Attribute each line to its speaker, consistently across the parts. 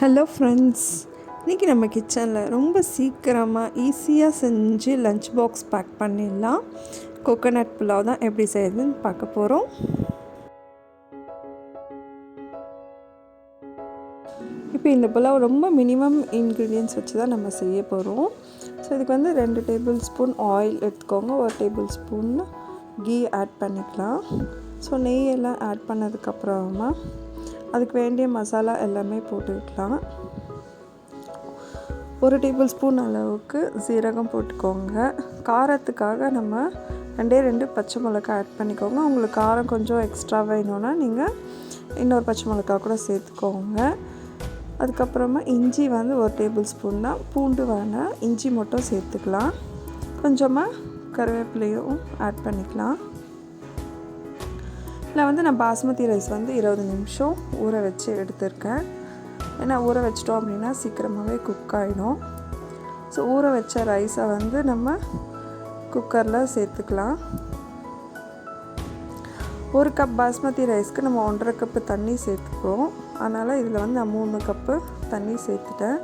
Speaker 1: Hello friends, இன்றைக்கி நம்ம கிச்சனில் ரொம்ப சீக்கிரமாக ஈஸியாக செஞ்சு லஞ்ச் பாக்ஸ் பேக் பண்ணிடலாம். கோகோனட் புலாவ் தான் எப்படி செய்யுதுன்னு பார்க்க போகிறோம். இப்போ இந்த புலாவ் ரொம்ப மினிமம் இன்க்ரீடியன்ட்ஸ் வச்சு தான் நம்ம செய்ய போகிறோம். ஸோ இதுக்கு வந்து 2 டேபிள் ஸ்பூன் ஆயில் எடுத்துக்கோங்க, 1 டேபிள் ஸ்பூன் கீ ஆட் பண்ணிக்கலாம். ஸோ நெய்யெல்லாம் ஆட் பண்ணதுக்கப்புறமா அதுக்கு வேண்டிய மசாலா எல்லாமே போட்டுக்கலாம். 1 டேபிள் ஸ்பூன் அளவுக்கு சீரகம் போட்டுக்கோங்க. காரத்துக்காக நம்ம 2 பச்சை மிளகாய் ஆட் பண்ணிக்கோங்க. உங்களுக்கு காரம் கொஞ்சம் எக்ஸ்ட்ரா வேணும்னா நீங்கள் இன்னொரு பச்சை மிளகாய் கூட சேர்த்துக்கோங்க. அதுக்கப்புறமா இஞ்சி வந்து 1 டேபிள் ஸ்பூன் தான், பூண்டு வேணாம், இஞ்சி மட்டும் சேர்த்துக்கலாம். கொஞ்சமாக கருவேப்பிலையும் ஆட் பண்ணிக்கலாம். இதில் வந்து நான் பாஸ்மதி ரைஸ் வந்து 20 நிமிஷம் ஊற வச்சு எடுத்திருக்கேன். ஏன்னா ஊற வச்சிட்டோம் அப்படின்னா சீக்கிரமாகவே குக் ஆகிடும். ஸோ ஊற வச்ச ரைஸை வந்து நம்ம குக்கரில் சேர்த்துக்கலாம். 1 கப் பாஸ்மதி ரைஸ்க்கு நம்ம 1.5 கப்பு தண்ணி சேர்த்துக்கிறோம். அதனால் இதில் வந்து நான் 3 கப்பு தண்ணி சேர்த்துட்டேன்.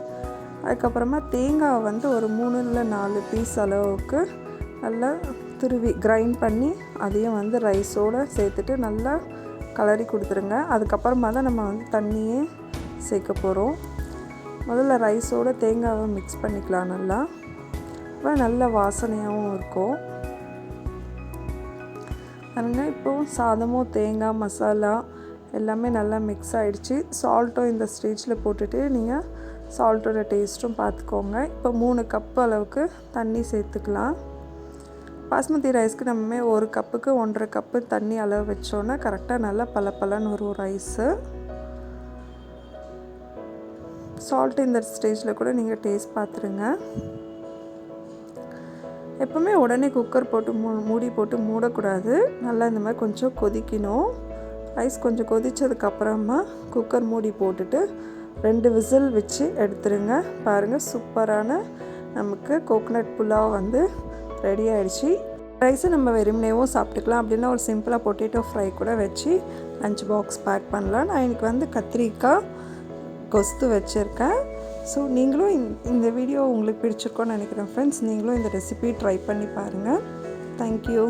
Speaker 1: அதுக்கப்புறமா தேங்காய் வந்து ஒரு 3 இல்லை 4 பீஸ் அளவுக்கு நல்லா துருவி கிரைண்ட் பண்ணி அதையும் வந்து ரைஸோடு சேர்த்துட்டு நல்லா கலரி கொடுத்துருங்க. அதுக்கப்புறமா தான் நம்ம வந்து தண்ணியே சேர்க்க போகிறோம். முதல்ல ரைஸோடு தேங்காவை மிக்ஸ் பண்ணிக்கலாம். நல்லா அப்புறம் நல்ல வாசனையாகவும் இருக்கும். அதனால் இப்போது சாதமும் தேங்காய் மசாலா எல்லாமே நல்லா மிக்ஸ் ஆகிடுச்சு. சால்ட்டும் இந்த ஸ்டேஜில் போட்டுட்டு நீங்கள் சால்ட்டோட டேஸ்ட்டும் பார்த்துக்கோங்க. இப்போ 3 கப்பு அளவுக்கு தண்ணி சேர்த்துக்கலாம். பாஸ்மதி ரைஸ்க்கு நம்ம 1 கப்புக்கு 1.5 கப்பு தண்ணி அளவு வச்சோன்னா கரெக்டாக நல்லா பலன்னு வரும் ரைஸு. சால்ட் இந்த ஸ்டேஜில் கூட நீங்கள் டேஸ்ட் பார்த்துருங்க. எப்போவுமே உடனே குக்கர் போட்டு மூடி போட்டு மூடக்கூடாது. நல்லா இந்த மாதிரி கொஞ்சம் கொதிக்கணும். ரைஸ் கொஞ்சம் கொதித்ததுக்கப்புறமா குக்கர் மூடி போட்டுட்டு 2 விசில் வச்சு எடுத்துருங்க. பாருங்கள், சூப்பரான நமக்கு கோகோனட் புலாவ் வந்து ரெடி ஆகிடுச்சு. ரைஸை நம்ம வெறுமனேவும் சாப்பிட்டுக்கலாம், அப்படின்னா ஒரு சிம்பிளாக பொட்டேட்டோ ஃப்ரை கூட வச்சு லஞ்ச் பாக்ஸ் பேக் பண்ணலாம். நான் இன்றைக்கி வந்து கத்திரிக்காய் கொஸ்து வச்சுருக்கேன். ஸோ நீங்களும் இந்த வீடியோ உங்களுக்கு பிடிச்சிருக்கோன்னு நினைக்கிறேன் ஃப்ரெண்ட்ஸ். நீங்களும் இந்த ரெசிபி ட்ரை பண்ணி பாருங்கள். தேங்க்யூ.